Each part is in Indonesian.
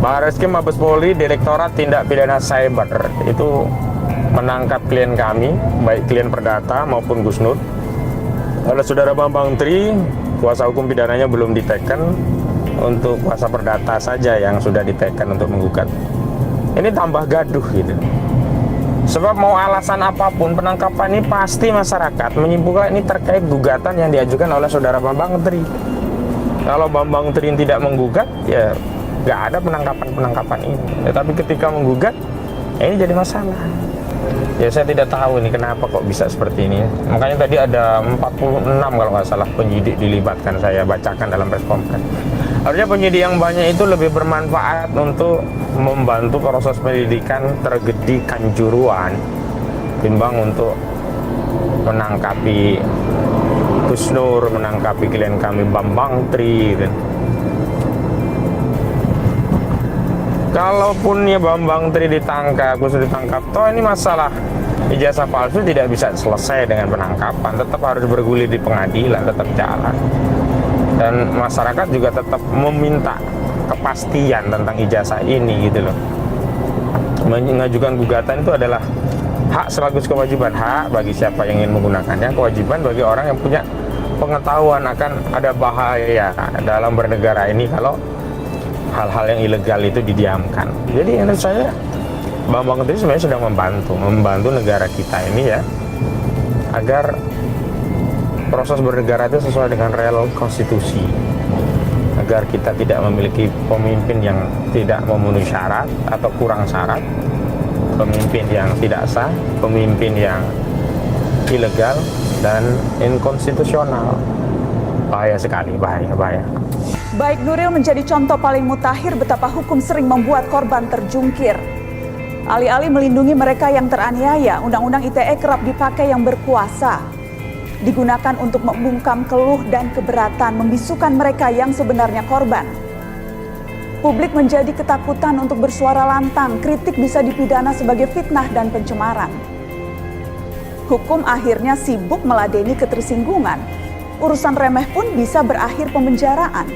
Barreskrim Mabes Polri Direktorat Tindak Pidana Cyber itu menangkap klien kami, baik klien Perdata maupun Gus Nur. Oleh Saudara Bambang Tri, kuasa hukum pidananya belum diteken, untuk kuasa Perdata saja yang sudah diteken untuk menggugat. Ini tambah gaduh gitu. Sebab mau alasan apapun, penangkapan ini pasti masyarakat menyimpulkan ini terkait gugatan yang diajukan oleh Saudara Bambang Tri. Kalau Bambang Tri tidak menggugat, ya nggak ada penangkapan ini. Tapi ketika menggugat, ya ini jadi masalah. Ya saya tidak tahu ini kenapa kok bisa seperti ini ya. Makanya tadi ada 46 kalau nggak salah penyidik dilibatkan, saya bacakan dalam press conference. Harusnya penyidik yang banyak itu lebih bermanfaat untuk membantu proses penyelidikan tragedi Kanjuruhan timbang untuk menangkapi Gus Nur, menangkapi klien kami Bambang Tri gitu. Kalaupun ya Bambang Tri ditangkap, Gus Nur ditangkap, toh ini masalah ijazah palsu tidak bisa selesai dengan penangkapan, tetap harus bergulir di pengadilan, tetap jalan. Dan masyarakat juga tetap meminta kepastian tentang ijazah ini gitu loh. Mengajukan gugatan itu adalah hak sekaligus kewajiban, hak bagi siapa yang ingin menggunakannya, kewajiban bagi orang yang punya pengetahuan akan ada bahaya dalam bernegara ini kalau hal-hal yang ilegal itu didiamkan. Jadi menurut saya Bambang Tri sebenarnya sedang membantu negara kita ini ya, agar proses bernegara itu sesuai dengan real konstitusi, agar kita tidak memiliki pemimpin yang tidak memenuhi syarat atau kurang syarat, pemimpin yang tidak sah, pemimpin yang ilegal dan inkonstitusional. Bahaya sekali, bahaya. Baik Nuril menjadi contoh paling mutakhir betapa hukum sering membuat korban terjungkir. Alih-alih melindungi mereka yang teraniaya, Undang-Undang ITE kerap dipakai yang berkuasa. Digunakan untuk membungkam keluh dan keberatan, membisukan mereka yang sebenarnya korban. Publik menjadi ketakutan untuk bersuara lantang, kritik bisa dipidana sebagai fitnah dan pencemaran. Hukum akhirnya sibuk meladeni ketersinggungan. Urusan remeh pun bisa berakhir pemenjaraan.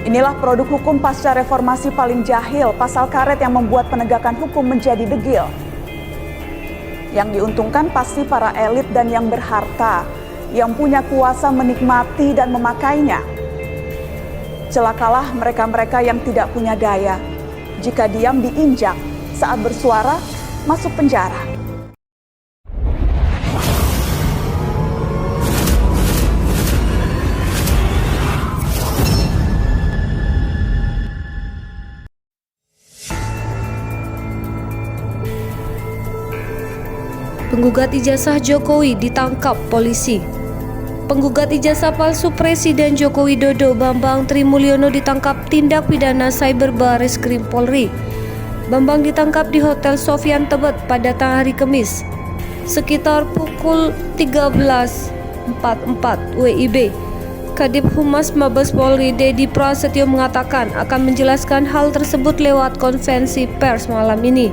Inilah produk hukum pasca reformasi paling jahil, pasal karet yang membuat penegakan hukum menjadi degil. Yang diuntungkan pasti para elit dan yang berharta, yang punya kuasa menikmati dan memakainya. Celakalah mereka-mereka yang tidak punya daya. Jika diam diinjak, saat bersuara masuk penjara. Penggugat ijazah Jokowi ditangkap polisi. Penggugat ijazah palsu Presiden Joko Widodo Bambang Tri Mulyono ditangkap tindak pidana cyber Barreskrim Polri. Bambang ditangkap di Hotel Sofyan Tebet pada hari Kamis sekitar pukul 13.44 WIB. Kadif Humas Mabes Polri Dedi Prasetyo mengatakan akan menjelaskan hal tersebut lewat konferensi pers malam ini.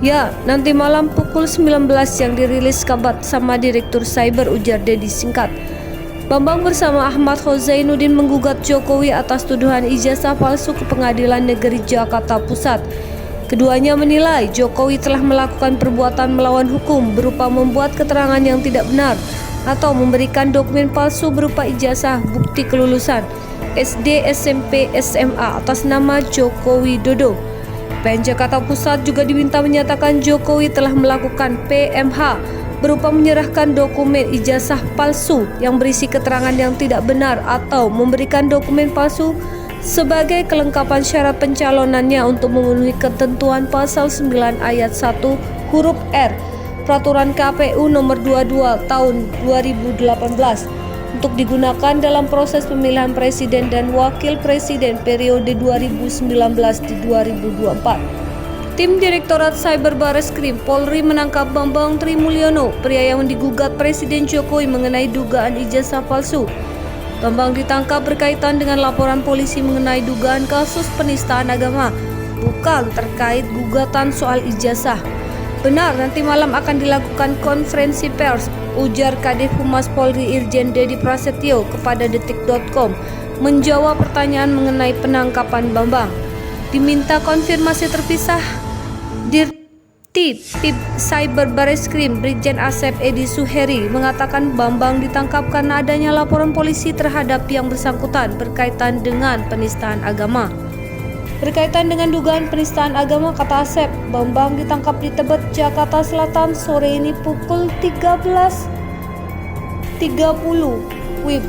Ya, nanti malam pukul 19 yang dirilis Kabat sama Direktur Cyber, ujar Dedi singkat. Bambang bersama Ahmad Khozainuddin menggugat Jokowi atas tuduhan ijazah palsu ke Pengadilan Negeri Jakarta Pusat. Keduanya menilai Jokowi telah melakukan perbuatan melawan hukum berupa membuat keterangan yang tidak benar atau memberikan dokumen palsu berupa ijazah bukti kelulusan SD, SMP, SMA atas nama Joko Widodo. PN Jakarta Pusat juga diminta menyatakan Jokowi telah melakukan PMH berupa menyerahkan dokumen ijazah palsu yang berisi keterangan yang tidak benar atau memberikan dokumen palsu sebagai kelengkapan syarat pencalonannya untuk memenuhi ketentuan pasal 9 ayat 1 huruf R Peraturan KPU nomor 22 tahun 2018 untuk digunakan dalam proses pemilihan presiden dan wakil presiden periode 2019-2024. Tim Direktorat Cyber Barreskrim Polri menangkap Bambang Tri Mulyono, pria yang digugat Presiden Jokowi mengenai dugaan ijazah palsu. Bambang ditangkap berkaitan dengan laporan polisi mengenai dugaan kasus penistaan agama, bukan terkait gugatan soal ijazah. Benar, nanti malam akan dilakukan konferensi pers, ujar Kadif Humas Polri Irjen Dedi Prasetyo kepada detik.com menjawab pertanyaan mengenai penangkapan Bambang. diminta konfirmasi terpisah. Dirtip Cyber Bareskrim Brigjen Asep Edi Suheri mengatakan Bambang ditangkap karena adanya laporan polisi terhadap yang bersangkutan berkaitan dengan penistaan agama. Berkaitan dengan dugaan penistaan agama, kata Asep, Bambang ditangkap di Tebet, Jakarta Selatan sore ini pukul 13.30 WIB.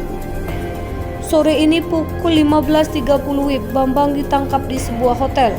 Sore ini pukul 15.30 WIB, Bambang ditangkap di sebuah hotel.